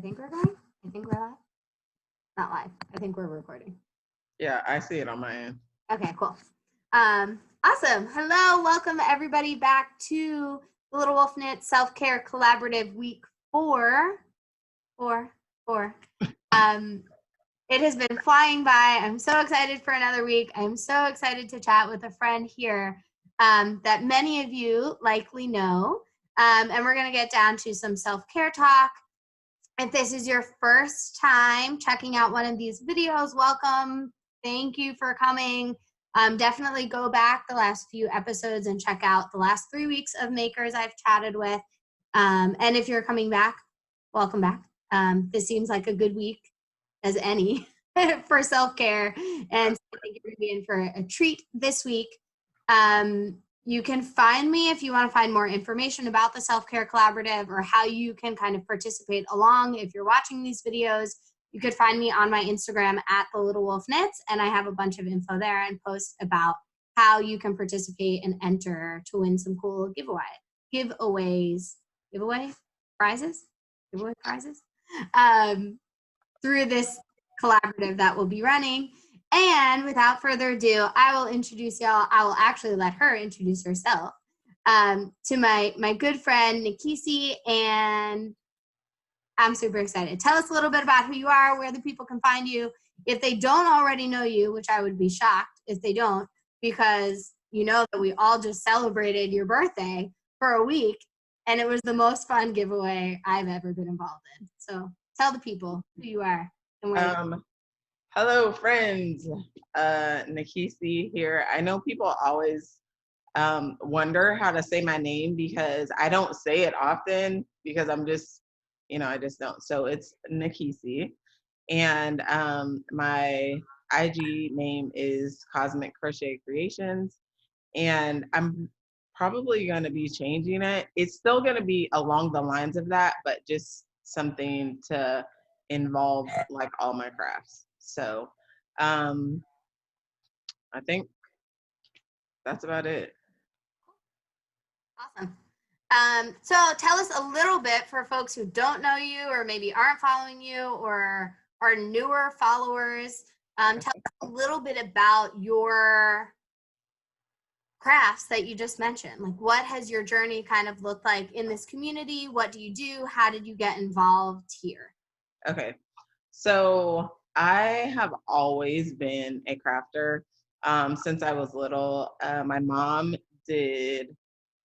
I think we're going. I think we're live. Not live. I think we're recording. Yeah, I see it on my end. Okay, cool. Awesome. Hello, welcome everybody back to the Little Wolf Knit Self-Care Collaborative Week 4. It has been flying by. I'm so excited for another week. I'm so excited to chat with a friend here that many of you likely know. And we're going to get down to some self-care talk. If this is your first time checking out one of these videos, welcome. Thank you for coming. Definitely go back the last few episodes and check out the last 3 weeks of makers I've chatted with. And if you're coming back, welcome back. This seems like a good week as any for self-care. And so I think you're going to be in for a treat this week. You can find me if you want to find more information about the Self-Care Collaborative or how you can kind of participate along. If you're watching these videos, you could find me on my Instagram at The Little Wolf Knits, and I have a bunch of info there and posts about how you can participate and enter to win some cool prizes through this collaborative that we'll be running. And without further ado, I will introduce y'all. I will actually let her introduce herself to my good friend, Nikisi, and I'm super excited. Tell us a little bit about who you are, where the people can find you. If they don't already know you, which I would be shocked if they don't, because you know that we all just celebrated your birthday for a week, and it was the most fun giveaway I've ever been involved in. So tell the people who you are and where you are. Hello, friends. Nikisi here. I know people always wonder how to say my name because I don't say it often because I'm just, I just don't. So it's Nikisi. And my IG name is Cosmic Crochet Creations. And I'm probably going to be changing it. It's still going to be along the lines of that, but just something to involve like all my crafts. So I think that's about it. Awesome. So tell us a little bit for folks who don't know you or maybe aren't following you or are newer followers. Tell us a little bit about your crafts that you just mentioned. Like, what has your journey kind of looked like in this community? What do you do? How did you get involved here? Okay. So I have always been a crafter since I was little. My mom did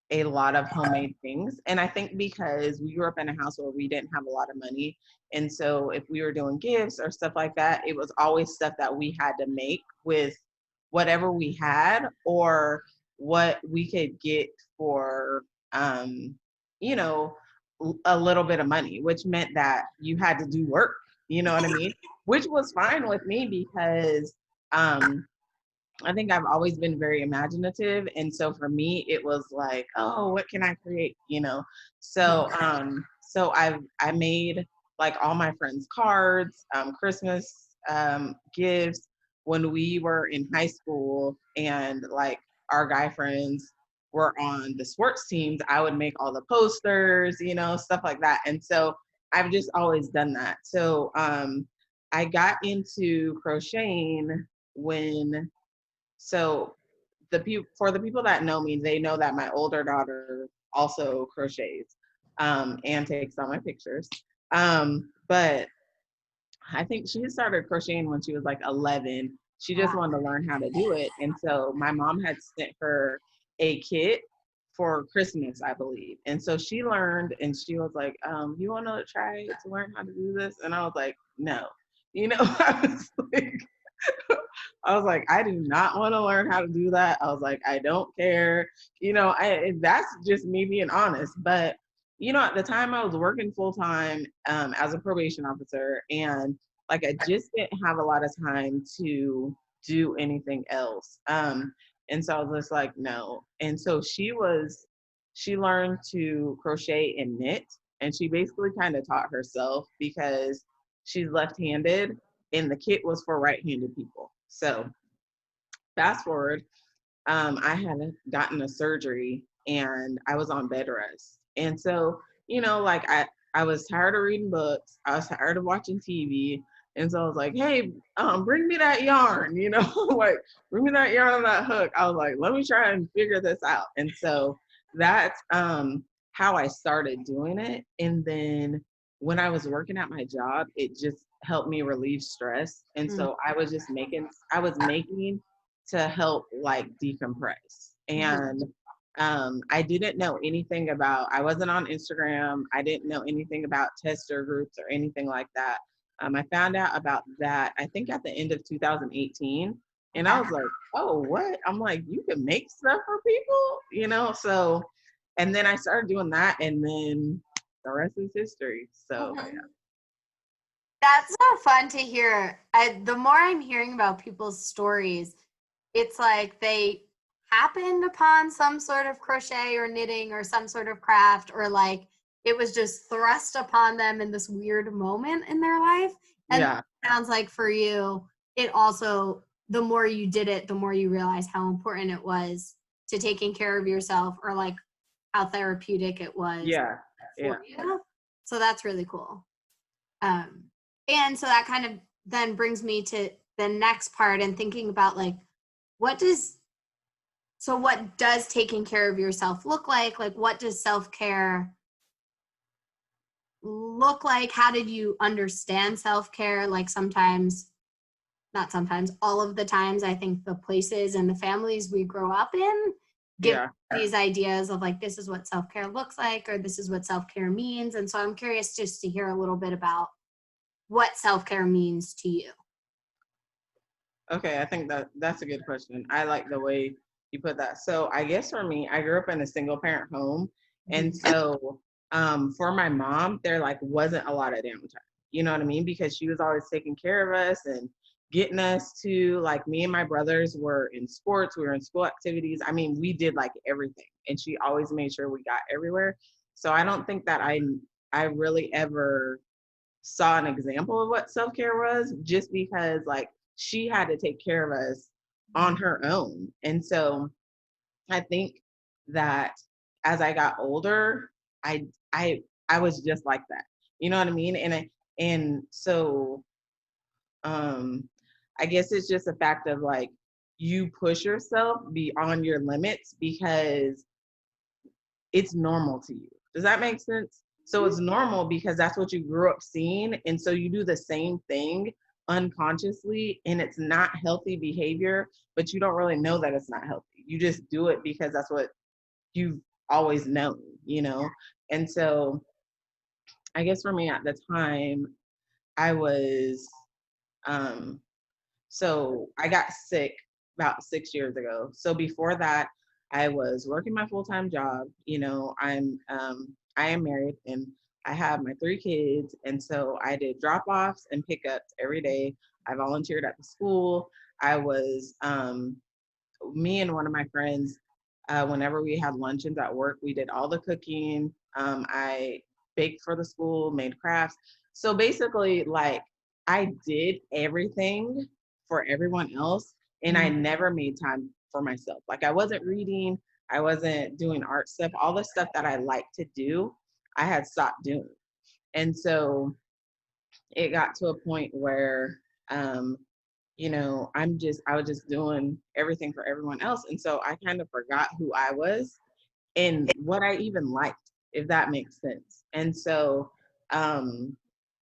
a lot of homemade things. And I think because we grew up in a house where we didn't have a lot of money. And so if we were doing gifts or stuff like that, it was always stuff that we had to make with whatever we had or what we could get for, a little bit of money, which meant that you had to do work, you know what I mean? Which was fine with me because I think I've always been very imaginative. And so for me, it was like, oh, what can I create? So I made like all my friends' cards, Christmas gifts when we were in high school and like our guy friends were on the sports teams. I would make all the posters, stuff like that. And so I've just always done that. So I got into crocheting for the people that know me, they know that my older daughter also crochets and takes all my pictures. But I think she started crocheting when she was like 11. She just wanted to learn how to do it. And so my mom had sent her a kit for Christmas, I believe. And so she learned and she was like, you want to try to learn how to do this? And I was like, no. I was like, I do not want to learn how to do that. I was like, I don't care. That's just me being honest. But, at the time I was working full time as a probation officer and like, I just didn't have a lot of time to do anything else. And so I was just like, no. And so she learned to crochet and knit. And she basically kind of taught herself because she's left-handed and the kit was for right-handed people. So fast forward, I had gotten a surgery and I was on bed rest. And so, like I was tired of reading books. I was tired of watching TV. And so I was like, hey, bring me that yarn, like bring me that yarn on that hook. I was like, let me try and figure this out. And so that's how I started doing it. And then when I was working at my job, it just helped me relieve stress. And so I was making to help like decompress. And I didn't know anything about, I wasn't on Instagram. I didn't know anything about tester groups or anything like that. I found out about that, I think at the end of 2018. And I was like, oh, what? I'm like, you can make stuff for people, So, and then I started doing that, and then the rest is history. So, yeah. That's so fun to hear. The more I'm hearing about people's stories, it's like they happened upon some sort of crochet or knitting or some sort of craft, or like it was just thrust upon them in this weird moment in their life. And Yeah. it sounds like for you, it also, the more you did it, the more you realize how important it was to taking care of yourself, or like how therapeutic it was for you. So that's really cool. And so that kind of then brings me to the next part and thinking about like, what does taking care of yourself look like? Like, what does self-care look like? How did you understand self-care? Like not sometimes, all of the times, I think the places and the families we grow up in give these ideas of like, this is what self-care looks like, or this is what self-care means. And so I'm curious just to hear a little bit about what self-care means to you. Okay, I think that's a good question. I like the way you put that. So I guess for me, I grew up in a single parent home. And so for my mom, there like wasn't a lot of downtime. You know what I mean? Because she was always taking care of us and getting us to, like, me and my brothers were in sports, we were in school activities. I mean, we did like everything. And she always made sure we got everywhere. So I don't think that I really ever saw an example of what self-care was, just because like she had to take care of us on her own. And so I think that as I got older, I I I was just like that. You know what I mean? And so I guess it's just a fact of like, you push yourself beyond your limits because it's normal to you. Does that make sense? So it's normal because that's what you grew up seeing. And so you do the same thing unconsciously, and it's not healthy behavior, but you don't really know that it's not healthy. You just do it because that's what you've always known. And so I guess for me at the time, I was, so I got sick about 6 years ago. So before that, I was working my full-time job. I am married and I have my 3 kids. And so I did drop-offs and pickups every day. I volunteered at the school. I was, me and one of my friends, whenever we had luncheons at work, we did all the cooking. I baked for the school, made crafts. So basically, like, I did everything for everyone else, and I never made time for myself. Like, I wasn't reading, I wasn't doing art stuff, all the stuff that I like to do, I had stopped doing. And so it got to a point where, I was just doing everything for everyone else. And so I kind of forgot who I was and what I even liked, if that makes sense. And so,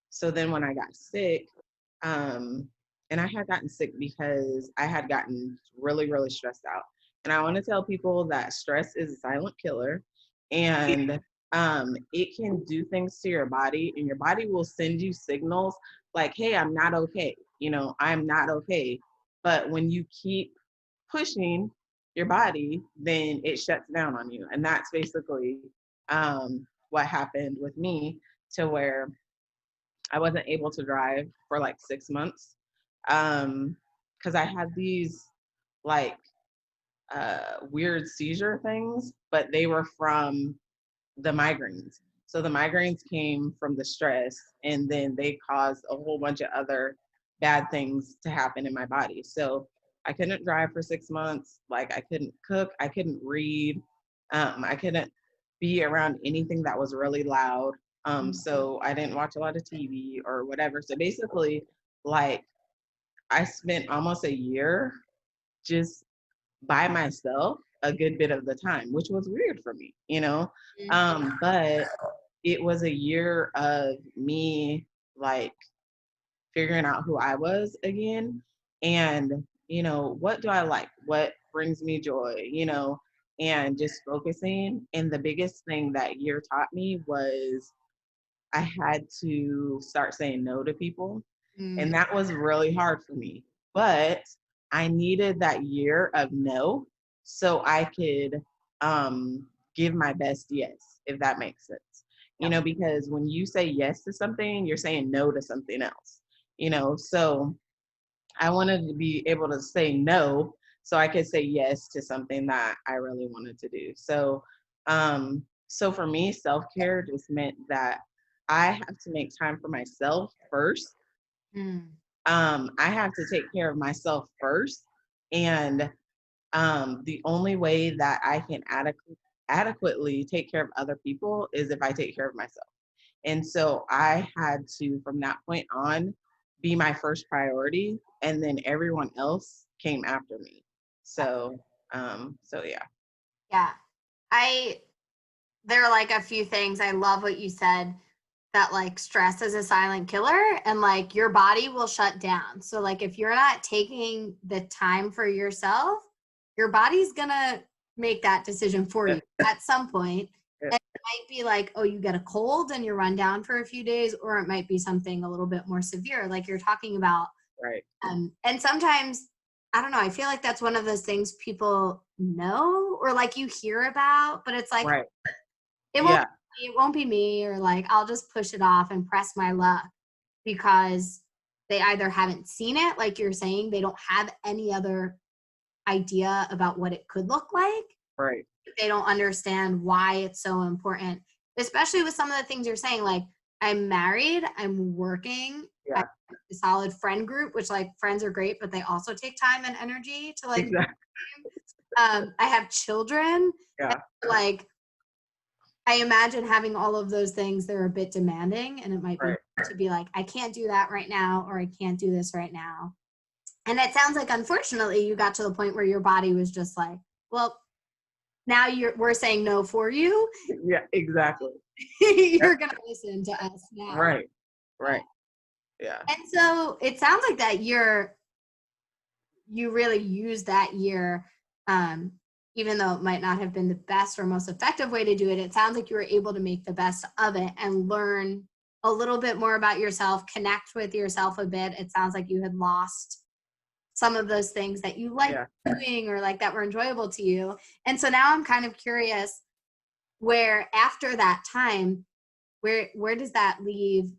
so then when I got sick, and I had gotten sick because I had gotten really, really stressed out. And I want to tell people that stress is a silent killer, and it can do things to your body, and your body will send you signals like, hey, I'm not okay. I'm not okay. But when you keep pushing your body, then it shuts down on you. And that's basically what happened with me, to where I wasn't able to drive for like 6 months because I had these like weird seizure things, but they were from the migraines. So the migraines came from the stress, and then they caused a whole bunch of other bad things to happen in my body. So I couldn't drive for 6 months. Like, I couldn't cook, I couldn't read, I couldn't be around anything that was really loud. So I didn't watch a lot of TV or whatever. So basically, like, I spent almost a year just by myself a good bit of the time, which was weird for me, you know? But it was a year of me, like, figuring out who I was again. And, what do I like? What brings me joy, and just focusing. And the biggest thing that year taught me was I had to start saying no to people. And that was really hard for me. But I needed that year of no so I could give my best yes, if that makes sense. Because when you say yes to something, you're saying no to something else. So I wanted to be able to say no so I could say yes to something that I really wanted to do. So for me, self-care just meant that I have to make time for myself first. I have to take care of myself first. And the only way that I can adequately take care of other people is if I take care of myself. And so I had to, from that point on, be my first priority, and then everyone else came after me. So yeah. Yeah. There are like a few things. I love what you said, that like stress is a silent killer and like your body will shut down. So like if you're not taking the time for yourself, your body's gonna make that decision for you at some point. And it might be like, oh, you get a cold and you run down for a few days, or it might be something a little bit more severe, like you're talking about. Right. And sometimes, I don't know, I feel like that's one of those things people know or like you hear about, but it's like, Right. it won't be me, or like I'll just push it off and press my luck because they either haven't seen it, like you're saying, they don't have any other idea about what it could look like. Right. They don't understand why it's so important, especially with some of the things you're saying, like I'm married, I'm working, I have a solid friend group, which like friends are great, but they also take time and energy to like, exactly. I have children. Yeah. Like I imagine having all of those things, they're a bit demanding, and it might be to be like, I can't do that right now, or I can't do this right now. And it sounds like, unfortunately, you got to the point where your body was just like, well, now we're saying no for you. Yeah, exactly. You're going to listen to us now. Right. Yeah. And so it sounds like that you really used that year, even though it might not have been the best or most effective way to do it. It sounds like you were able to make the best of it and learn a little bit more about yourself, connect with yourself a bit. It sounds like you had lost some of those things that you like doing or like that were enjoyable to you. And so now I'm kind of curious, where after that time, where does that leave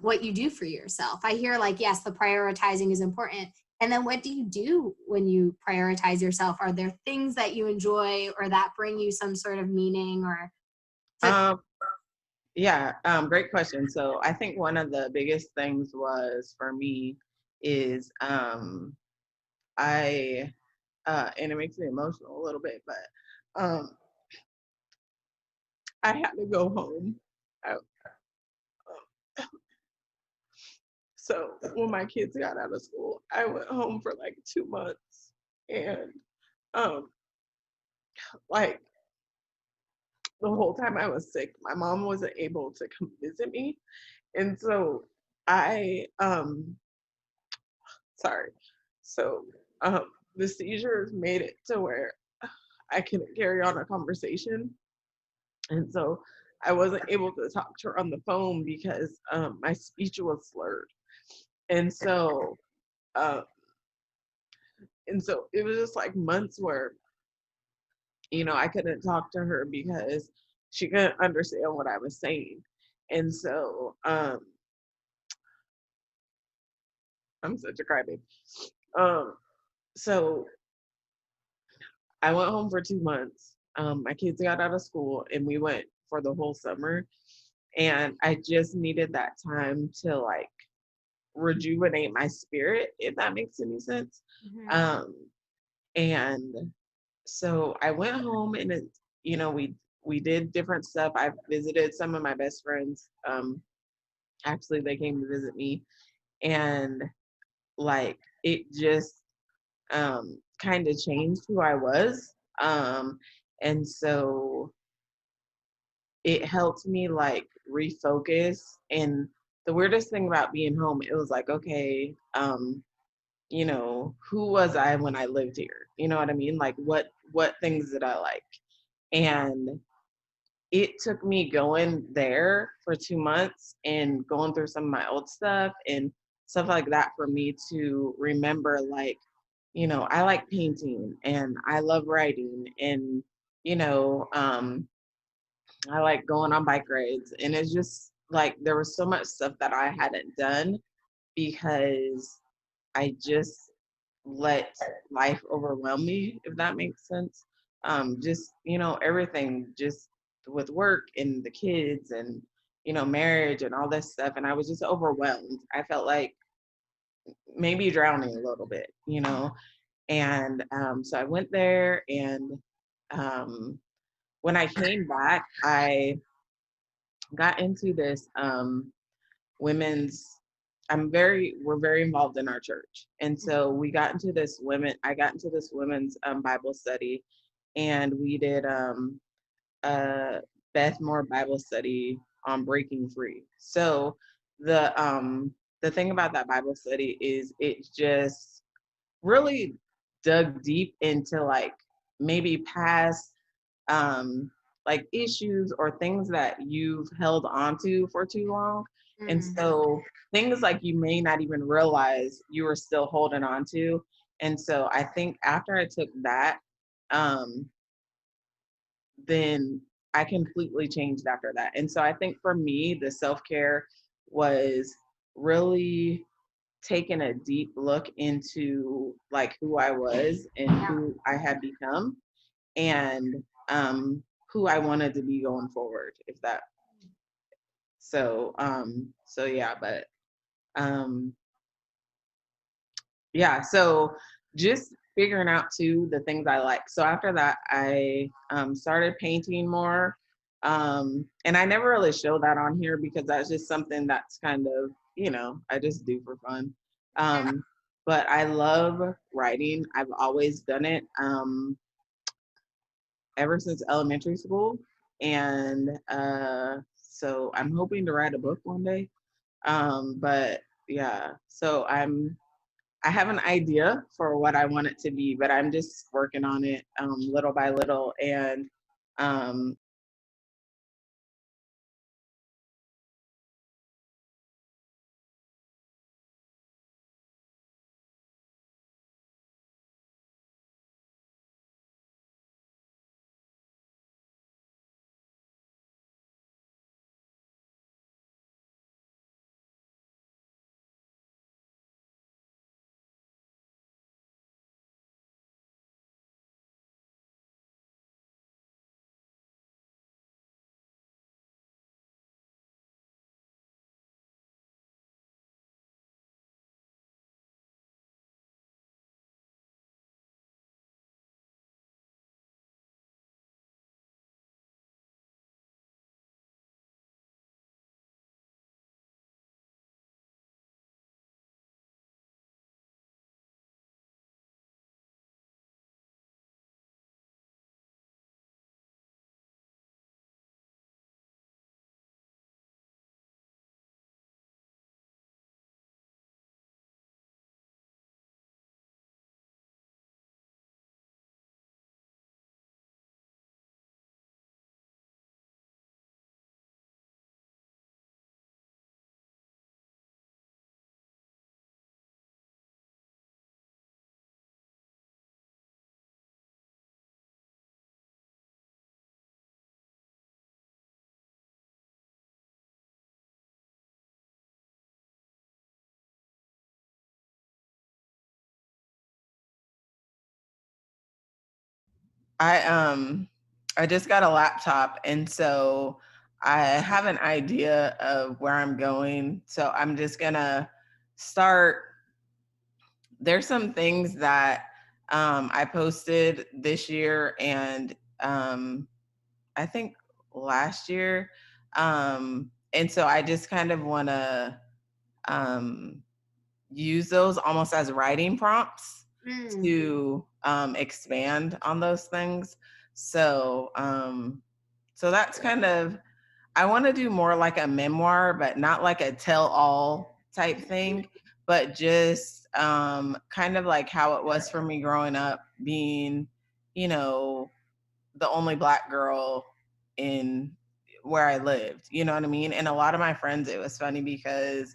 what you do for yourself? I hear like, yes, the prioritizing is important. And then what do you do when you prioritize yourself? Are there things that you enjoy or that bring you some sort of meaning or? Great question. So I think one of the biggest things was for me is and it makes me emotional a little bit, but I had to go home. So when my kids got out of school, I went home for like 2 months, and like the whole time I was sick, my mom wasn't able to come visit me, and so I sorry, so the seizures made it to where I couldn't carry on a conversation, and so I wasn't able to talk to her on the phone because my speech was slurred, and so it was just like months where I couldn't talk to her because she couldn't understand what I was saying. And so I'm such a crybaby. So I went home for 2 months. My kids got out of school and we went for the whole summer. And I just needed that time to like rejuvenate my spirit, if that makes any sense. And so I went home and we we did different stuff. I visited some of my best friends. Actually, they came to visit me, and like it just kind of changed who I was. And so it helped me like refocus. And the weirdest thing about being home, it was like, okay, you know, who was I when I lived here? You know what I mean? Like what things did I like? And it took me going there for 2 months and going through some of my old stuff and stuff like that for me to remember, like, you know, I like painting and I love writing and, you know, I like going on bike rides. And it's just like there was so much stuff that I hadn't done because I just let life overwhelm me, if that makes sense. Just, you know, everything just with work and the kids and, you know, marriage and all this stuff. And I was just overwhelmed. I felt like maybe drowning a little bit, you know. And so I went there, and when I came back, I got into this women's we're very involved in our church. And so I got into this women's Bible study, and we did a Beth Moore Bible study on breaking free. So the thing about that Bible study is it just really dug deep into like maybe past like issues or things that you've held onto for too long. And so things like you may not even realize you were still holding on to. And so I think after I took that, um, then I completely changed after that. And so I think for me, the self-care was really taking a deep look into like who I was and who I had become, and who I wanted to be going forward, if that. So yeah, but um yeah, so just figuring out too the things I like. So after that, I started painting more. And I never really show that on here because that's just something that's kind of, you know, I just do for fun. But I love writing. I've always done it ever since elementary school. And so I'm hoping to write a book one day. But yeah, so I have an idea for what I want it to be, but I'm just working on it little by little. And um, I um I just got a laptop, and so I have an idea of where I'm going. So I'm just gonna start. There's some things that I posted this year, and I think last year. And so I just kind of want to um, use those almost as writing prompts Mm. to expand on those things. So, so that's kind of, I want to do more like a memoir, but not like a tell all type thing, but just kind of like how it was for me growing up, being, you know, the only Black girl in where I lived. You know what I mean? And a lot of my friends, it was funny because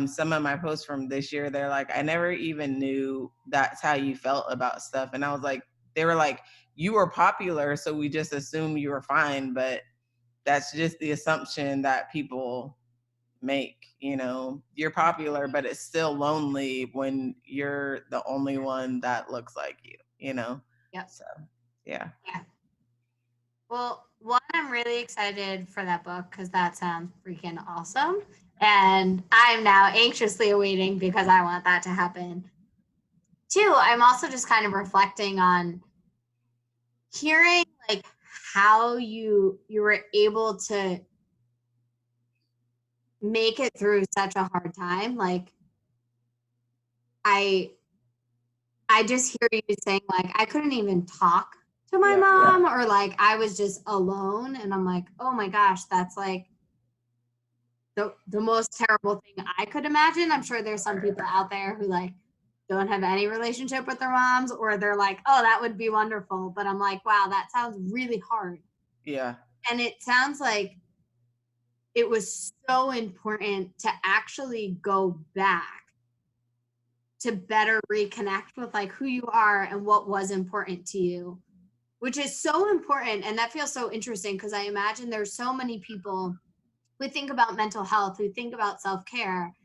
some of my posts from this year, they're like, I never even knew that's how you felt about stuff. And I was like, they were like, you were popular, so we just assumed you were fine. But that's just the assumption that people make. You know, you're popular, but it's still lonely when you're the only one that looks like you know? Yep. So, yeah. Yeah. Well, one, I'm really excited for that book because that sounds freaking awesome. And I'm now anxiously awaiting because I want that to happen. Two, I'm also just kind of reflecting on hearing like how you were able to make it through such a hard time. Like I I just hear you saying like I couldn't even talk to my Yeah. mom or like I was just alone and I'm like, "Oh my gosh, that's like the most terrible thing I could imagine." I'm sure there's some people out there who like don't have any relationship with their moms or they're like, "Oh, that would be wonderful." But I'm like, "Wow, that sounds really hard." Yeah. And it sounds like it was so important to actually go back to better reconnect with like who you are and what was important to you, which is so important. And that feels so interesting because I imagine there's so many people who think about mental health, who think about self-care,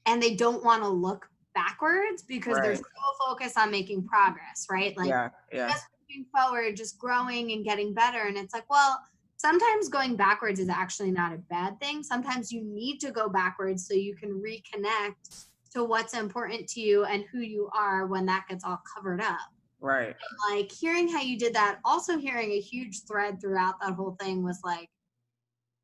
and they don't want to look backwards because they're Right. so focused on making progress, right? Like Yeah. Yeah. just moving forward, just growing and getting better. And it's like, well, sometimes going backwards is actually not a bad thing. Sometimes you need to go backwards so you can reconnect to what's important to you and who you are when that gets all covered up. Right. Like hearing how you did that, also hearing a huge thread throughout that whole thing was like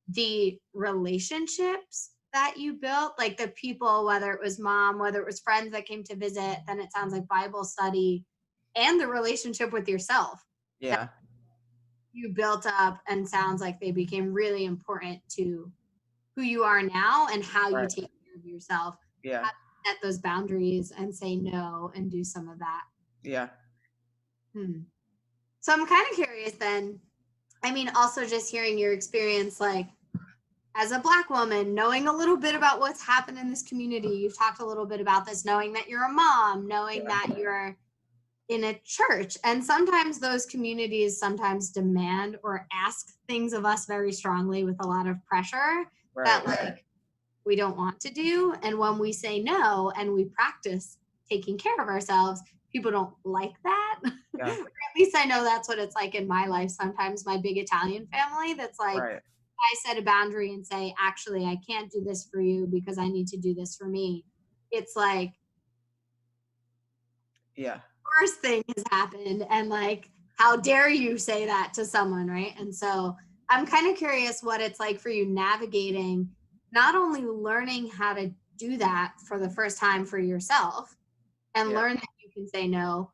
the relationships that you built, like the people, whether it was mom, whether it was friends that came to visit, then it sounds like Bible study, and the relationship with yourself that Yeah. you built up and sounds like they became really important to who you are now and how you Right. take care of yourself, Yeah. how to set those boundaries and say no and do some of that. Yeah. Hmm. So I'm kind of curious then. I mean, also just hearing your experience, like as a Black woman, knowing a little bit about what's happened in this community, you've talked a little bit about this, knowing that you're a mom, knowing Yeah. that you're in a church. And sometimes those communities sometimes demand or ask things of us very strongly with a lot of pressure that Right. like we don't want to do. And when we say no and we practice taking care of ourselves, people don't like that. Or Yeah. at least I know that's what it's like in my life. Sometimes my big Italian family, that's like, Right. I set a boundary and say, actually, I can't do this for you because I need to do this for me. It's like, Yeah. worst thing has happened. And like, how dare you say that to someone, right? And so I'm kind of curious what it's like for you navigating not only learning how to do that for the first time for yourself and Yeah. learn that you can say no,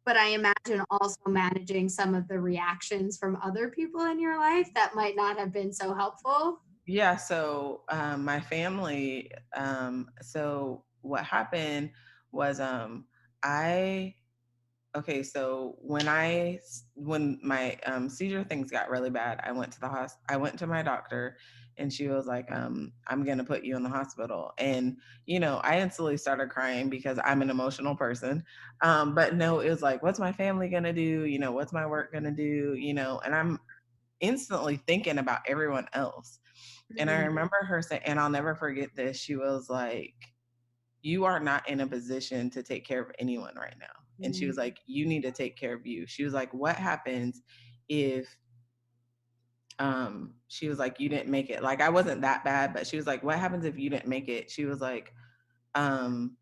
but I imagine also managing some of the reactions from other people in your life that might not have been so helpful. Yeah. So my family, so what happened was I okay, so when my seizure things got really bad, I went to I went to my doctor, and she was like, I'm gonna put you in the hospital. And you know, I instantly started crying because I'm an emotional person. But no, it was like, what's my family gonna do? You know, what's my work gonna do? You know, and I'm instantly thinking about everyone else. And I Mm, remember her saying, and I'll never forget this, she was like, you are not in a position to take care of anyone right now. And she mm, was like, you need to take care of you. She was like, what happens if she was like, you didn't make it? Like, I wasn't that bad, but she was like, what happens if you didn't make it? She was like, um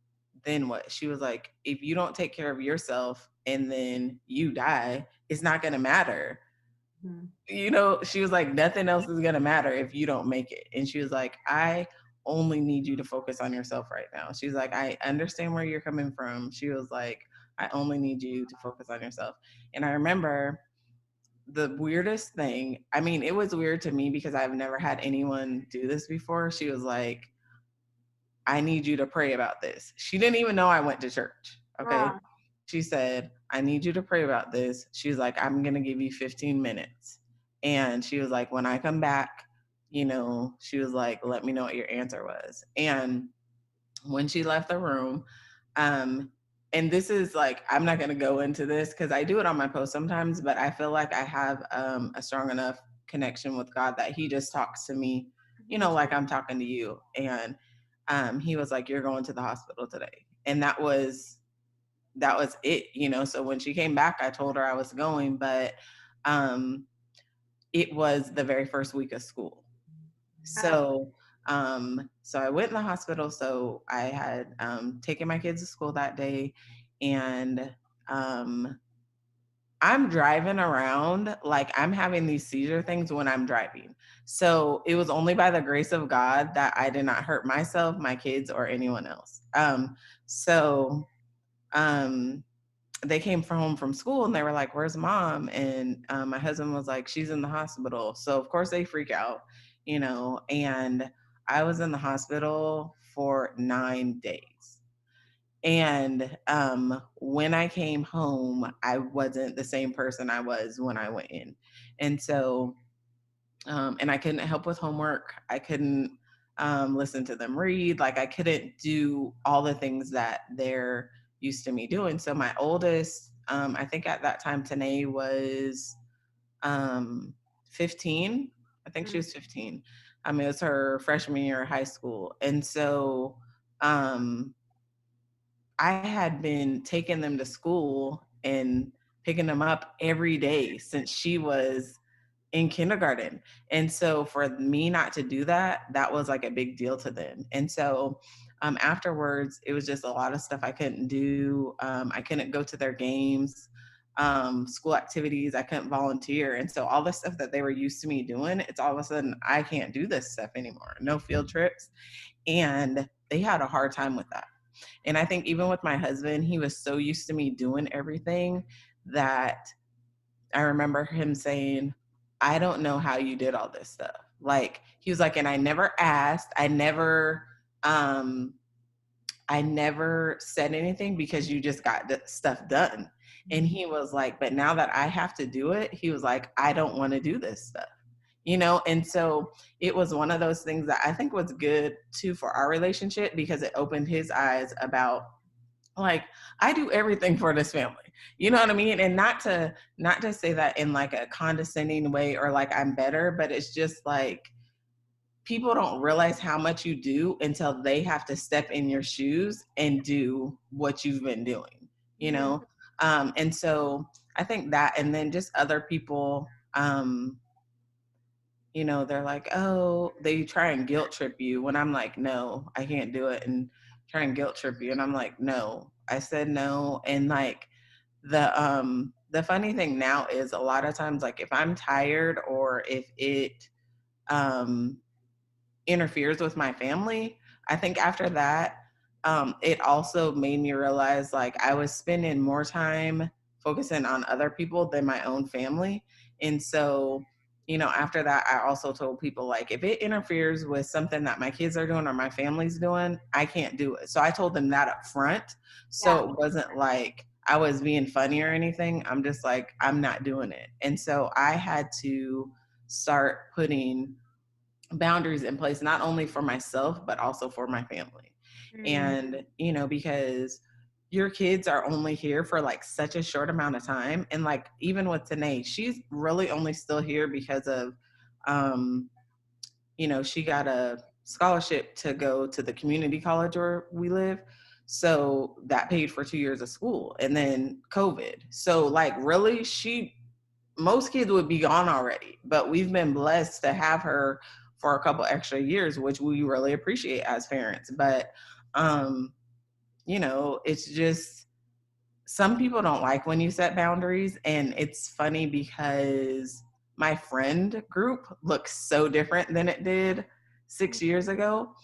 then what? She was like, if you don't take care of yourself and then you die, it's not going to matter. You know, she was like, nothing else is gonna matter if you don't make it. And she was like, I only need you to focus on yourself right now. She's like, I understand where you're coming from. She was like, I only need you to focus on yourself. And I remember the weirdest thing, I mean, it was weird to me because I've never had anyone do this before. She was like, I need you to pray about this. She didn't even know I went to church. Okay. Wow. She said, I need you to pray about this. She's like, I'm going to give you 15 minutes. And she was like, when I come back, you know, she was like, let me know what your answer was. And when she left the room, um, and this is like, I'm not going to go into this because I do it on my post sometimes, but I feel like I have a strong enough connection with God that He just talks to me, you know, like I'm talking to you. And He was like, you're going to the hospital today. And that was it, you know. So when she came back, I told her I was going, but um, it was the very first week of school. So so I went in the hospital. So I had taken my kids to school that day, and um, I'm driving around like I'm having these seizure things when I'm driving. So it was only by the grace of God that I did not hurt myself, my kids, or anyone else. So um, they came from home from school and they were like, "Where's mom?" And my husband was like, "She's in the hospital." So of course they freak out, you know. And I was in the hospital for 9 days. And when I came home, I wasn't the same person I was when I went in. And so and I couldn't help with homework. I couldn't listen to them read. Like I couldn't do all the things that they're used to me doing. So my oldest, I think at that time, Tanae was 15. I think she was 15. It was her freshman year of high school. And so um, I had been taking them to school and picking them up every day since she was in kindergarten. And so for me not to do that, that was like a big deal to them. And so afterwards, it was just a lot of stuff I couldn't do. I couldn't go to their games, school activities. I couldn't volunteer. And so all the stuff that they were used to me doing, it's all of a sudden, I can't do this stuff anymore. No field trips. And they had a hard time with that. And I think even with my husband, he was so used to me doing everything that I remember him saying, I don't know how you did all this stuff. Like he was like, and I never asked, um, I never said anything because you just got stuff done. And he was like, but now that I have to do it, he was like, I don't want to do this stuff, you know? And so it was one of those things that I think was good too for our relationship because it opened his eyes about like I do everything for this family, you know what I mean? And not to say that in like a condescending way or like I'm better, but it's just like people don't realize how much you do until they have to step in your shoes and do what you've been doing, you know. And so I think that, and then just other people, you know, they're like, oh, they try and guilt trip you when I'm like, no, I can't do it, and try and guilt trip you. And I'm like, no, I said no. And like the funny thing now is a lot of times, like if I'm tired or if it um interferes with my family, I think after that, it also made me realize like I was spending more time focusing on other people than my own family. And so, you know, after that, I also told people like, if it interferes with something that my kids are doing or my family's doing, I can't do it. So I told them that up front. Yeah. So it wasn't like I was being funny or anything. I'm just like, I'm not doing it. And so I had to start putting boundaries in place, not only for myself but also for my family. And you know, because your kids are only here for like such a short amount of time. And like even with Tanae, she's really only still here because of um you know, she got a scholarship to go to the community college where we live, so that paid for 2 years of school, and then COVID. So like really, she most kids would be gone already, but we've been blessed to have her for a couple extra years, which we really appreciate as parents. But, you know, it's just some people don't like when you set boundaries. And it's funny because my friend group looks so different than it did 6 years ago.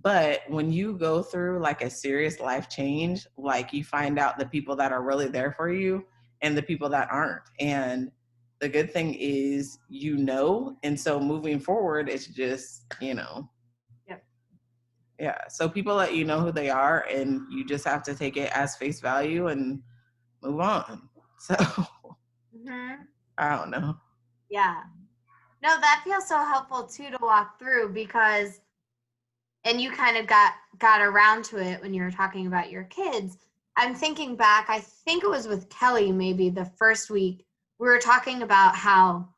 But when you go through like a serious life change, like you find out the people that are really there for you and the people that aren't. And the good thing is, and so moving forward, it's just, Yep. yeah. So people let you know who they are, and you just have to take it as face value and move on. So I don't know. Yeah. No, that feels so helpful too to walk through, because and you kind of got around to it when you were talking about your kids. I'm thinking back, I think it was with Kelly, maybe the first week, we were talking about how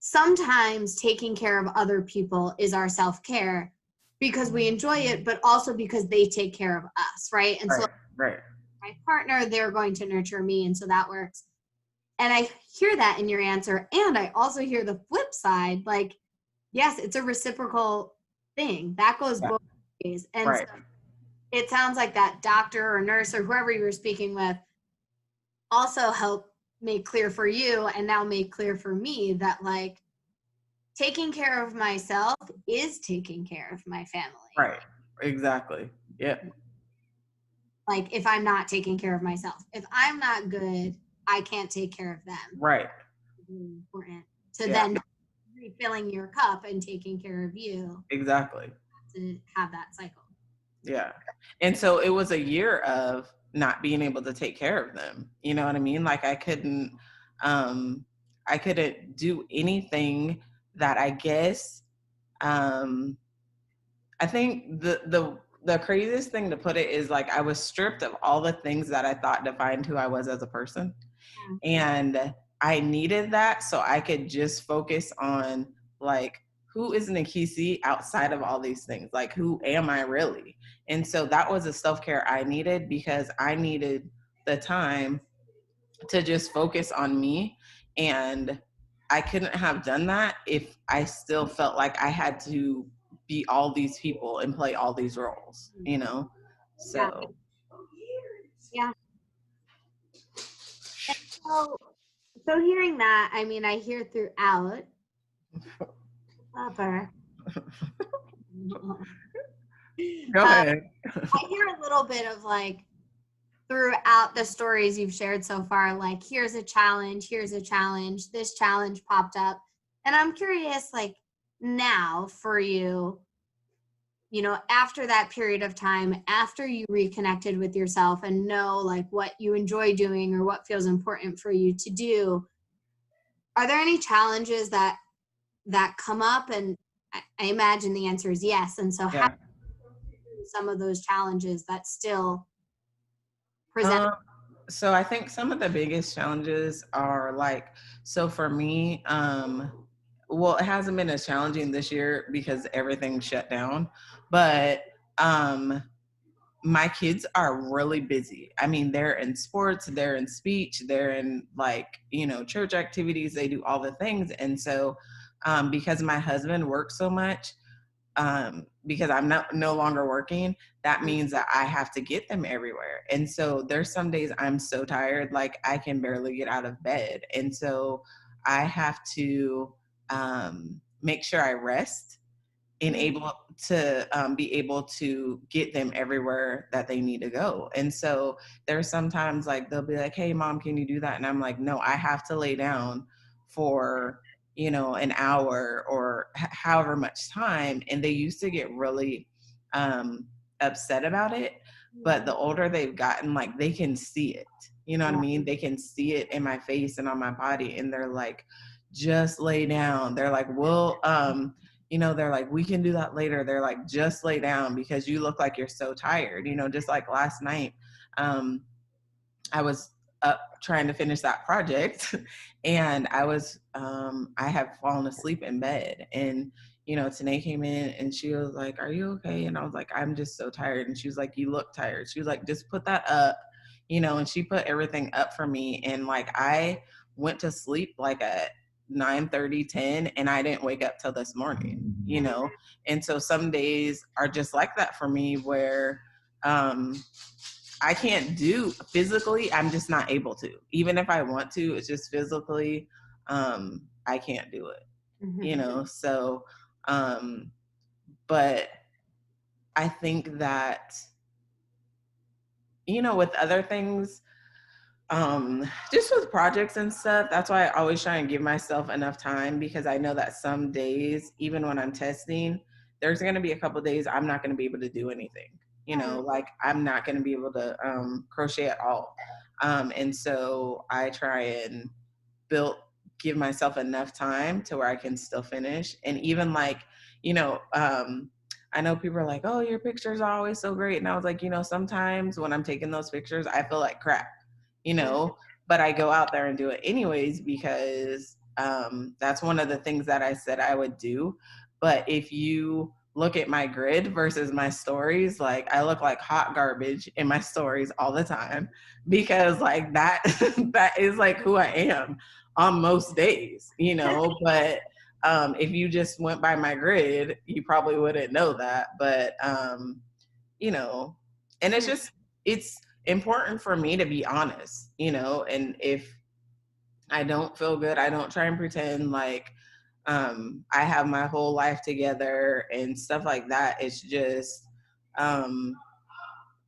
sometimes taking care of other people is our self-care because we enjoy it, but also because they take care of us, right? And so Right. my partner, they're going to nurture me, and so that works. And I hear that in your answer, and I also hear the flip side, like, yes, it's a reciprocal thing that goes both ways. And so it sounds like that doctor or nurse or whoever you were speaking with also helped make clear for you, and now make clear for me, that like taking care of myself is taking care of my family. Right. Exactly. Yeah. Like if I'm not taking care of myself, if I'm not good, I can't take care of them. Right. It's really important to then refilling your cup and taking care of you. Exactly. To have that cycle. Yeah. And so it was a year of not being able to take care of them. You know what I mean? Like I couldn't do anything that I guess I think the craziest thing to put it is like I was stripped of all the things that I thought defined who I was as a person. And I needed that so I could just focus on like, who is Nikisi outside of all these things? Like, who am I really? And so that was a self-care I needed, because I needed the time to just focus on me. And I couldn't have done that if I still felt like I had to be all these people and play all these roles, So. Yeah. So hearing that, I mean, I hear throughout. Upper. Go ahead. I hear a little bit of like throughout the stories you've shared so far, like here's a challenge, this challenge popped up. And I'm curious, like now for you, after that period of time, after you reconnected with yourself and know like what you enjoy doing or what feels important for you to do, are there any challenges that come up? And I imagine the answer is yes. And so how some of those challenges that still present? So I think some of the biggest challenges are like, so for me, well, it hasn't been as challenging this year because everything shut down, but my kids are really busy. I mean, they're in sports, they're in speech, they're in like, church activities, they do all the things. And so because my husband works so much, because I'm no longer working, that means that I have to get them everywhere. And so there's some days I'm so tired, like I can barely get out of bed. And so I have to make sure I rest and able to be able to get them everywhere that they need to go. And so there's sometimes like they'll be like, hey mom, can you do that? And I'm like, no, I have to lay down for an hour or however much time. And they used to get really upset about it, but the older they've gotten, like they can see it, you know what I mean? They can see it in my face and on my body, and they're like, just lay down. They're like, well, they're like, we can do that later. They're like, just lay down because you look like you're so tired. Just like last night, I was up trying to finish that project and I have fallen asleep in bed, and Tanae came in and she was like, are you okay? And I was like, I'm just so tired. And she was like, you look tired. She was like, just put that up, and she put everything up for me. And like, I went to sleep like at 9:30, 10, and I didn't wake up till this morning, And so some days are just like that for me, where I can't do physically, I'm just not able to. Even if I want to, it's just physically, I can't do it, Mhm. you know? So, but I think that, you know, with other things, just with projects and stuff, that's why I always try and give myself enough time, because I know that some days, even when I'm testing, there's going to be a couple days I'm not going to be able to do anything, you know, like I'm not going to be able to crochet at all. And so I try and build give myself enough time to where I can still finish. And even like, you know, I know people are like, oh, your pictures are always so great. And I was like, you know, sometimes when I'm taking those pictures, I feel like crap, you know, but I go out there and do it anyways, because that's one of the things that I said I would do. But if you look at my grid versus my stories, like I look like hot garbage in my stories all the time, because like that that is like who I am on most days, you know. But if you just went by my grid, you probably wouldn't know that. But you know, and it's important for me to be honest, you know. And if I don't feel good, I don't try and pretend like I have my whole life together and stuff like that. It's just um,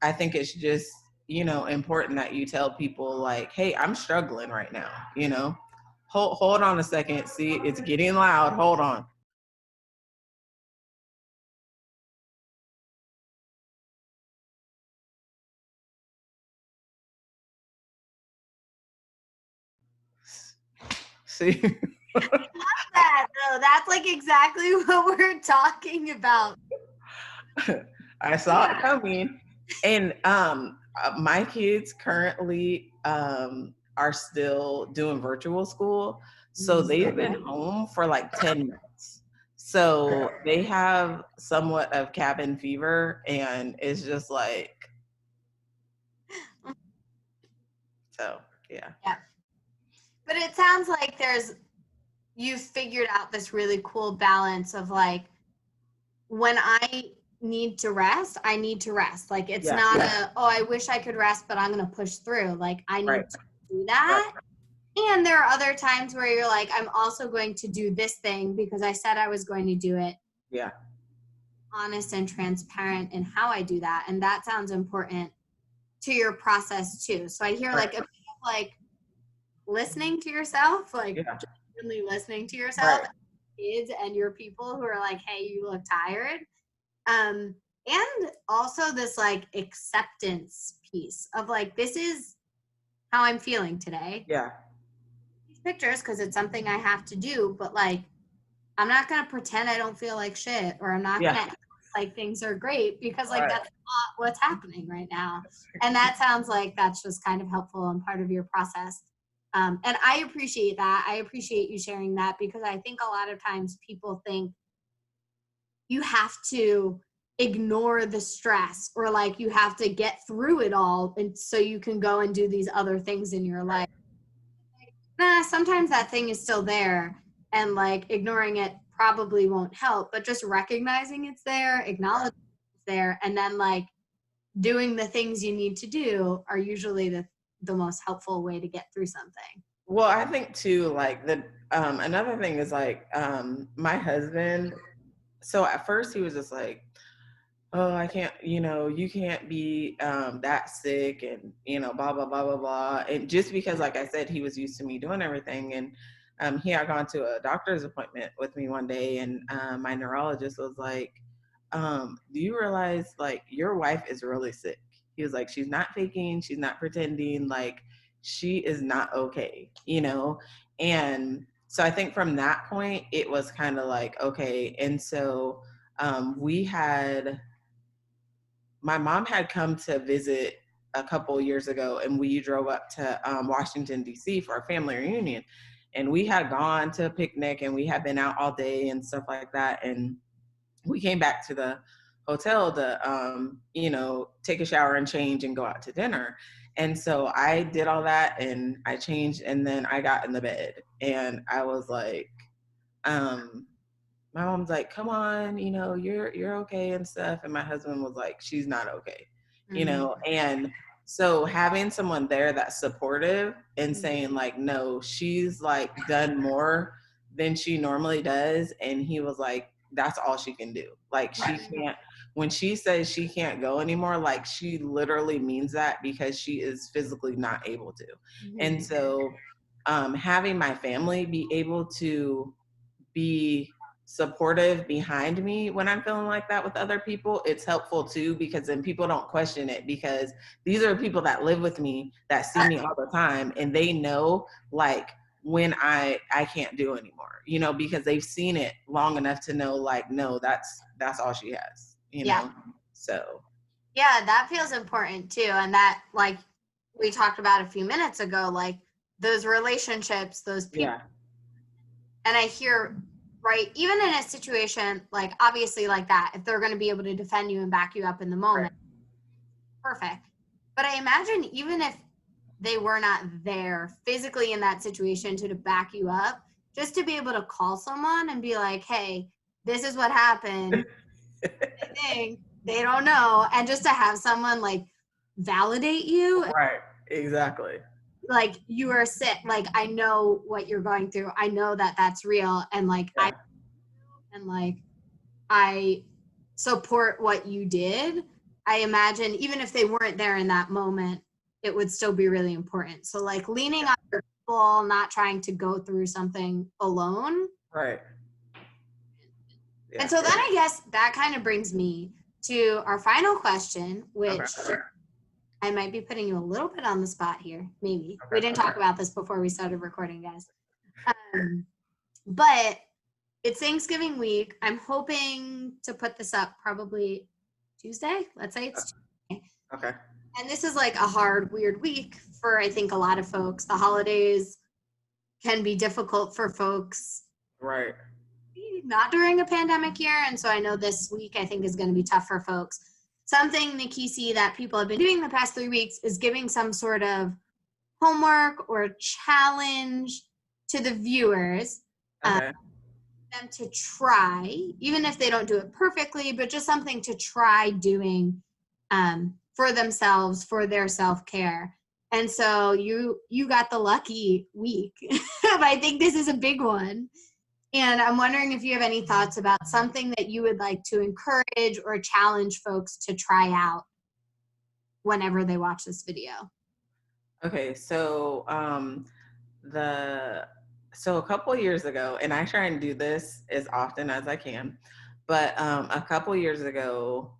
I think it's just, you know, important that you tell people like, hey, I'm struggling right now, you know. Hold on a second. See, it's getting loud. Hold on. See, That though, that's like exactly what we're talking about. I saw it coming. And my kids currently are still doing virtual school. So they've been home for like 10 months. So they have somewhat of cabin fever, and it's just like, so yeah. Yeah. But it sounds like you've figured out this really cool balance of like, when I need to rest, I need to rest. Like it's Yeah. not oh, I wish I could rest, but I'm gonna push through. Like I Right. need to do Right. that. And there are other times where you're like, I'm also going to do this thing because I said I was going to do it. Yeah. Honest and transparent in how I do that. And that sounds important to your process too. So I hear Right. like a bit of like listening to yourself, like Yeah. genuinely listening to yourself, Right. kids and your people who are like, hey, you look tired. And also this like acceptance piece of like, this is how I'm feeling today. Yeah. These pictures, because it's something I have to do, but like, I'm not going to pretend I don't feel like shit, or I'm not going Yeah. to like things are great, because like Right. that's not what's happening right now. And that sounds like that's just kind of helpful and part of your process. And I appreciate that. I appreciate you sharing that, because I think a lot of times people think you have to ignore the stress, or like you have to get through it all and so you can go and do these other things in your life. Nah, sometimes that thing is still there, and like ignoring it probably won't help, but just recognizing it's there, acknowledging it's there, and then like doing the things you need to do are usually the most helpful way to get through something. Well, I think too, like the another thing is like my husband. So at first he was just like, oh, I can't, you know, you can't be that sick, and you know, blah blah blah blah blah. And just because, like I said, he was used to me doing everything, and he had gone to a doctor's appointment with me one day, and my neurologist was like, do you realize like your wife is really sick? He was like, she's not faking, she's not pretending, like she is not okay, you know. And so I think from that point it was kind of like okay. And so we had my mom had come to visit a couple years ago, and we drove up to Washington D.C. for a family reunion, and we had gone to a picnic and we had been out all day and stuff like that. And we came back to the hotel to you know, take a shower and change and go out to dinner. And so I did all that and I changed, and then I got in the bed and I was like, um, my mom's like, come on, you know, you're okay and stuff. And my husband was like, she's not okay, you know. And so having someone there that's supportive and saying like, no, she's like done more than she normally does. And he was like, that's all she can do. Like, she can't, when she says she can't go anymore, like, she literally means that, because she is physically not able to. And so having my family be able to be supportive behind me when I'm feeling like that with other people, it's helpful too, because then people don't question it, because these are people that live with me, that see me all the time, and they know like when I can't do anymore, you know, because they've seen it long enough to know, like, no, that's all she has, you know. So yeah, that feels important too. And that, like we talked about a few minutes ago, like those relationships, those people. And I hear, right, even in a situation like obviously like that, if they're going to be able to defend you and back you up in the moment, perfect. But I imagine even if they were not there physically in that situation to back you up, just to be able to call someone and be like, hey, this is what happened. I think they don't know. And just to have someone like validate you. Right. Exactly. Like, you are sick. Like, I know what you're going through. I know that that's real. And like, I support what you did. I imagine even if they weren't there in that moment, it would still be really important. So like leaning on your people, not trying to go through something alone. Right. And so then I guess that kind of brings me to our final question, which I might be putting you a little bit on the spot here. Maybe. We didn't talk about this before we started recording, guys. But it's Thanksgiving week. I'm hoping to put this up probably Tuesday. Let's say it's Tuesday. Okay. And this is like a hard, weird week for, I think, a lot of folks. The holidays can be difficult for folks. Right. Not during a pandemic year. And so I know this week, I think, is going to be tough for folks. Something, Nikisi, that people have been doing the past 3 weeks is giving some sort of homework or challenge to the viewers. Okay. Them to try, even if they don't do it perfectly, but just something to try doing for themselves, for their self-care. And so you got the lucky week. I think this is a big one. And I'm wondering if you have any thoughts about something that you would like to encourage or challenge folks to try out whenever they watch this video. Okay, so so a couple of years ago, and I try and do this as often as I can, but a couple of years ago,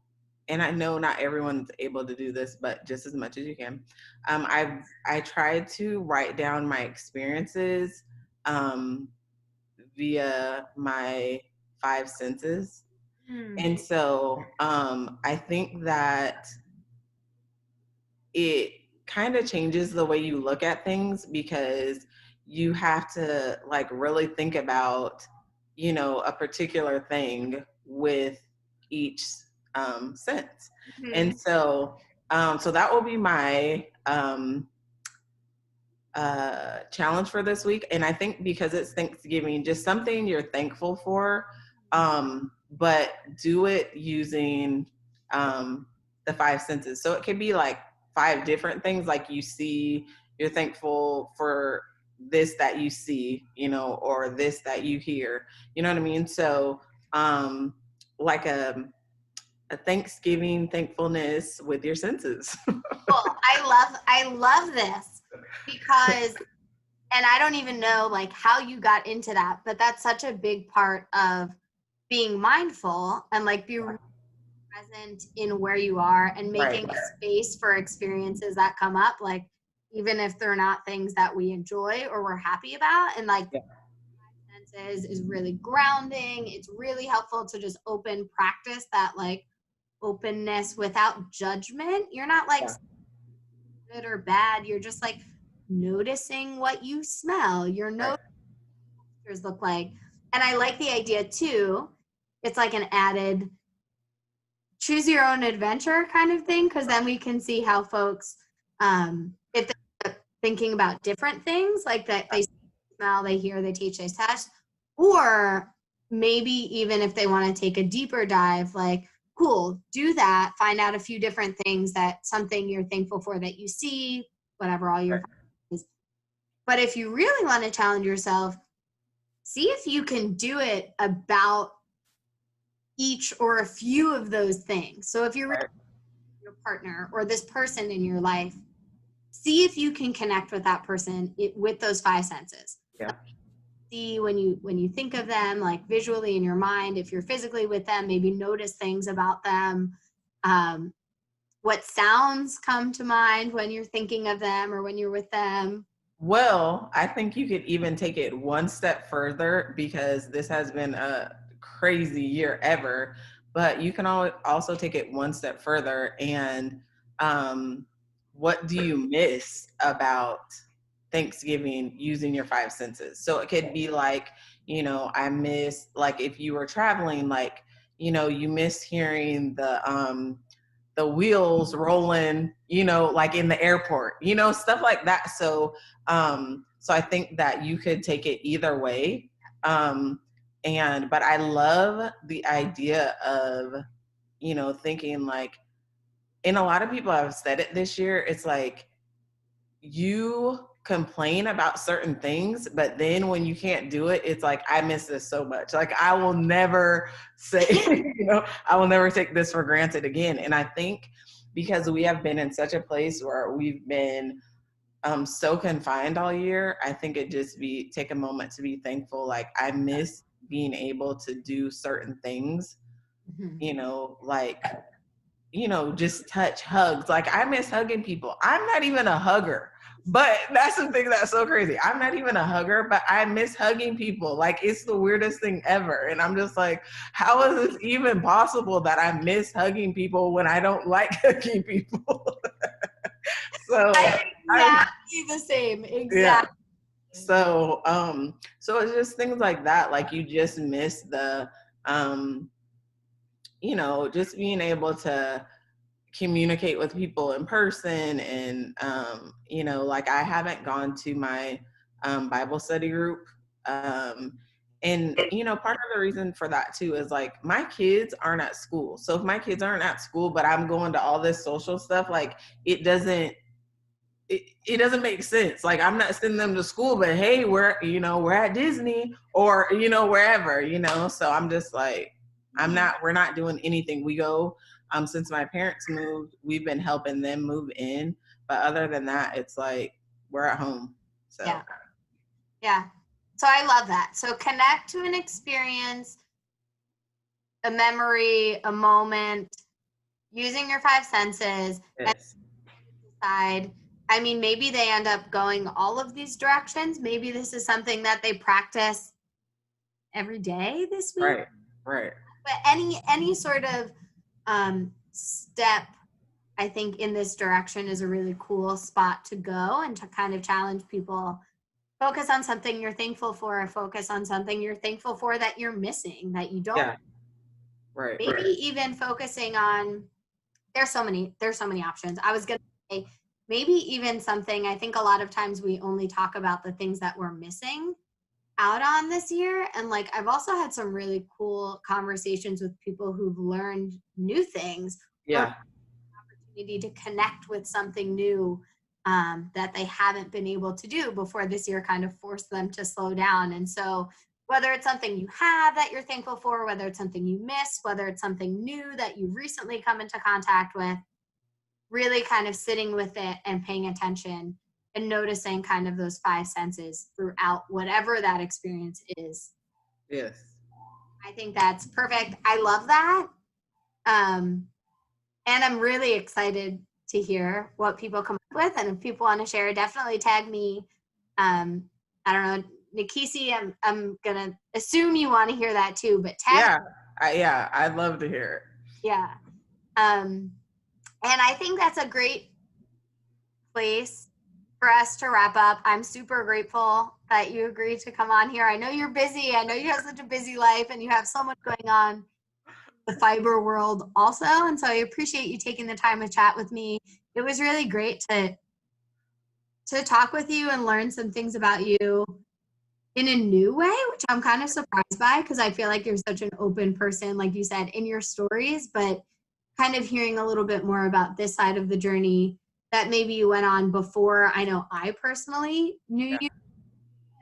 and I know not everyone's able to do this, but just as much as you can, I tried to write down my experiences via my 5 senses. And so I think that it kind of changes the way you look at things, because you have to like really think about, you know, a particular thing with each sense. And so so that will be my challenge for this week. And I think because it's Thanksgiving, just something you're thankful for, but do it using the 5 senses. So it could be like 5 different things, like you see, you're thankful for this that you see, you know, or this that you hear, you know what I mean? So like a Thanksgiving thankfulness with your senses. Cool. I love this, because, and I don't even know like how you got into that, but that's such a big part of being mindful and like be present in where you are and making space for experiences that come up, like even if they're not things that we enjoy or we're happy about. And like senses is really grounding. It's really helpful to just open practice that like openness without judgment. You're not like good or bad. You're just like noticing what you smell. You're noticing what textures look like. And I like the idea too. It's like an added choose your own adventure kind of thing, because then we can see how folks, if they're thinking about different things, like that they smell, they hear, they teach, they touch, or maybe even if they want to take a deeper dive, like, cool, do that, find out a few different things, that something you're thankful for that you see, whatever all your is. But if you really want to challenge yourself, see if you can do it about each or a few of those things. So if you're Right. your partner or this person in your life, see if you can connect with that person with those five senses. Yeah. See when you think of them, like visually in your mind. If you're physically with them, maybe notice things about them. What sounds come to mind when you're thinking of them or when you're with them? Well, I think you could even take it one step further, because this has been a crazy year ever, but you can also take it one step further. And um, what do you miss about Thanksgiving using your five senses? So it could be like, I miss, like if you were traveling, like, you miss hearing the wheels rolling, like in the airport, stuff like that. So I think that you could take it either way. But I love the idea of, thinking like, and a lot of people have said it this year, it's like, you complain about certain things, but then when you can't do it, it's like, I miss this so much. Like, I will never say, I will never take this for granted again. And I think because we have been in such a place where we've been so confined all year, I think it just take a moment to be thankful. Like, I miss being able to do certain things, like, just touch, hugs. Like, I miss hugging people. I'm not even a hugger, but that's the thing that's so crazy. I'm not even a hugger, but I miss hugging people. Like, it's the weirdest thing ever. And I'm just like, how is this even possible that I miss hugging people when I don't like hugging people? So Exactly the same. Exactly. yeah. So it's just things like that. Like, you just miss the, just being able to communicate with people in person. And like, I haven't gone to my Bible study group, and part of the reason for that too is like, my kids aren't at school. So if my kids aren't at school but I'm going to all this social stuff, like, it doesn't make sense. Like, I'm not sending them to school, but hey, we're at Disney or wherever, so I'm just like, we're not doing anything. We go, since my parents moved, we've been helping them move in, but other than that, it's like, we're at home. So Yeah. So I love that. So connect to an experience, a memory, a moment, using your five senses, and yes. decide. I mean, maybe they end up going all of these directions. Maybe this is something that they practice every day this week. Right. But any sort of step, I think, in this direction is a really cool spot to go and to kind of challenge people. Focus on something you're thankful for, or focus on something you're thankful for that you're missing, that you don't. Yeah. Right. Maybe even focusing on, there's so many options. I was gonna say maybe even something, I think a lot of times we only talk about the things that we're missing out on this year. And like, I've also had some really cool conversations with people who've learned new things, or Yeah. opportunity to connect with something new that they haven't been able to do before this year kind of forced them to slow down. And so whether it's something you have that you're thankful for, whether it's something you miss, whether it's something new that you've recently come into contact with, really kind of sitting with it and paying attention and noticing kind of those five senses throughout whatever that experience is. Yes. I think that's perfect. I love that. And I'm really excited to hear what people come up with. And if people want to share, definitely tag me. I don't know, Nikisi, I'm going to assume you want to hear that too, but tag. Yeah. I'd love to hear it. Yeah. And I think that's a great place for us to wrap up. I'm super grateful that you agreed to come on here. I know you're busy. I know you have such a busy life and you have so much going on in the fiber world also. And so I appreciate you taking the time to chat with me. It was really great to talk with you and learn some things about you in a new way, which I'm kind of surprised by, because I feel like you're such an open person, like you said, in your stories, but kind of hearing a little bit more about this side of the journey that maybe you went on before I know I personally knew you.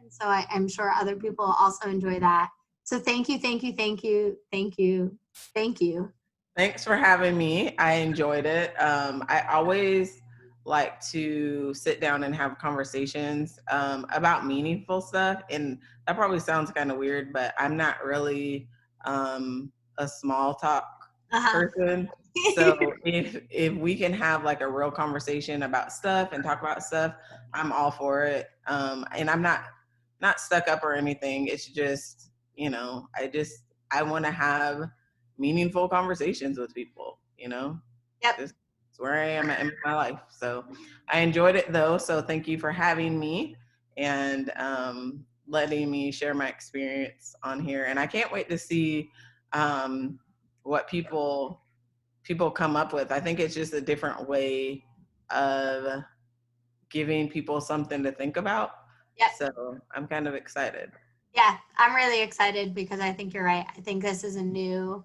And So I'm sure other people also enjoy that. So thank you, thank you, thank you, thank you, thank you. Thanks for having me. I enjoyed it. I always like to sit down and have conversations about meaningful stuff. And that probably sounds kind of weird, but I'm not really a small talk person. So if we can have like a real conversation about stuff and talk about stuff, I'm all for it. And I'm not stuck up or anything. It's just, I want to have meaningful conversations with people, Yep. This is where I am in my life. So I enjoyed it though. So thank you for having me and letting me share my experience on here. And I can't wait to see what people come up with. I think it's just a different way of giving people something to think about. Yep. So I'm kind of excited. Yeah, I'm really excited because I think you're right. I think this is a new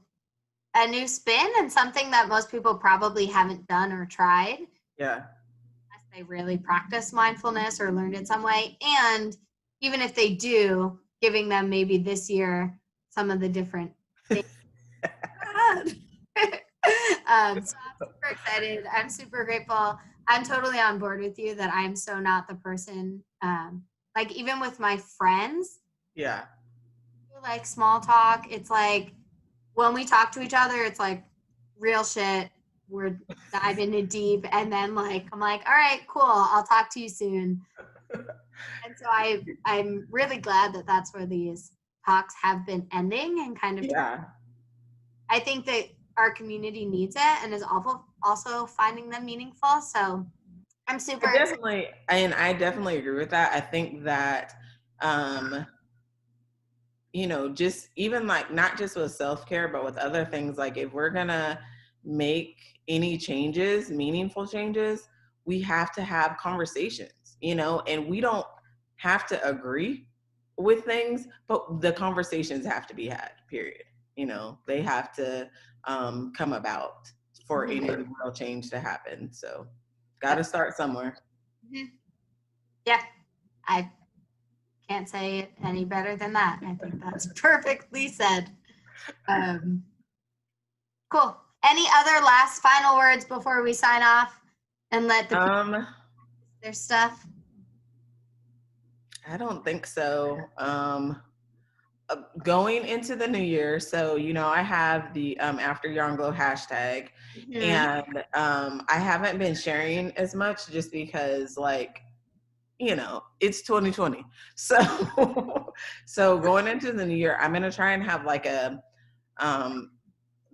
spin and something that most people probably haven't done or tried. Yeah. Unless they really practice mindfulness or learned it some way. And even if they do, giving them maybe this year some of the different things. So I'm super excited. I'm super grateful. I'm totally on board with you that I'm so not the person. Like even with my friends, Yeah. like small talk. It's like when we talk to each other, it's like real shit. We're diving in deep, and then like I'm like, all right, cool. I'll talk to you soon. And so I'm really glad that that's where these talks have been ending and kind of. Yeah. I think that our community needs it and is also finding them meaningful. So I'm super excited. I definitely agree with that. I think that just even like not just with self-care, but with other things, like if we're gonna make any changes, meaningful changes, we have to have conversations, and we don't have to agree with things, but the conversations have to be had, period. They have to come about for any real change to happen. So got to start somewhere. Mm-hmm. Yeah, I can't say it any better than that. I think that's perfectly said. Cool. Any other last final words before we sign off and let the people their stuff? I don't think so. Going into the new year, so I have the After Yarn Glow hashtag, and I haven't been sharing as much just because, like, it's 2020. So, so going into the new year, I'm gonna try and have like a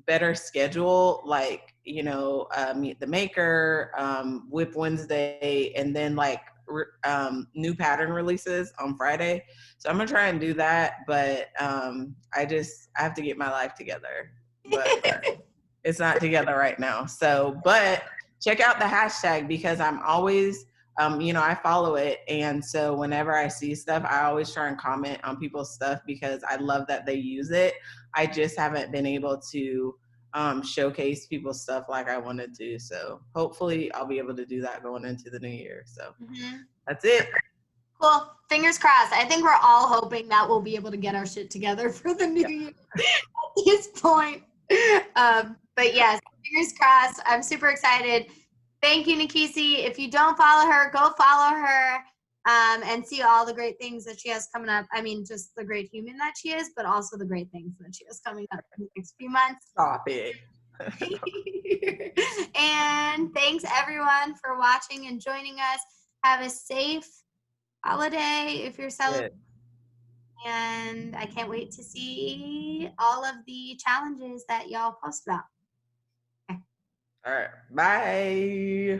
better schedule, like Meet the Maker, Whip Wednesday, and then like new pattern releases on Friday. So I'm gonna try and do that, but I have to get my life together, but it's not together right now. So, but check out the hashtag because I'm always I follow it, and so whenever I see stuff, I always try and comment on people's stuff because I love that they use it. I just haven't been able to showcase people's stuff like I wanted to. So hopefully I'll be able to do that going into the new year. So that's it. Cool. Fingers crossed. I think we're all hoping that we'll be able to get our shit together for the new year at this point. But yes, fingers crossed. I'm super excited. Thank you, Nikisi. If you don't follow her, go follow her and see all the great things that she has coming up. I mean, just the great human that she is, but also the great things that she has coming up in the next few months. Stop it. And thanks everyone for watching and joining us. Have a safe holiday if you're celebrating. And I can't wait to see all of the challenges that y'all post about. All right. Bye.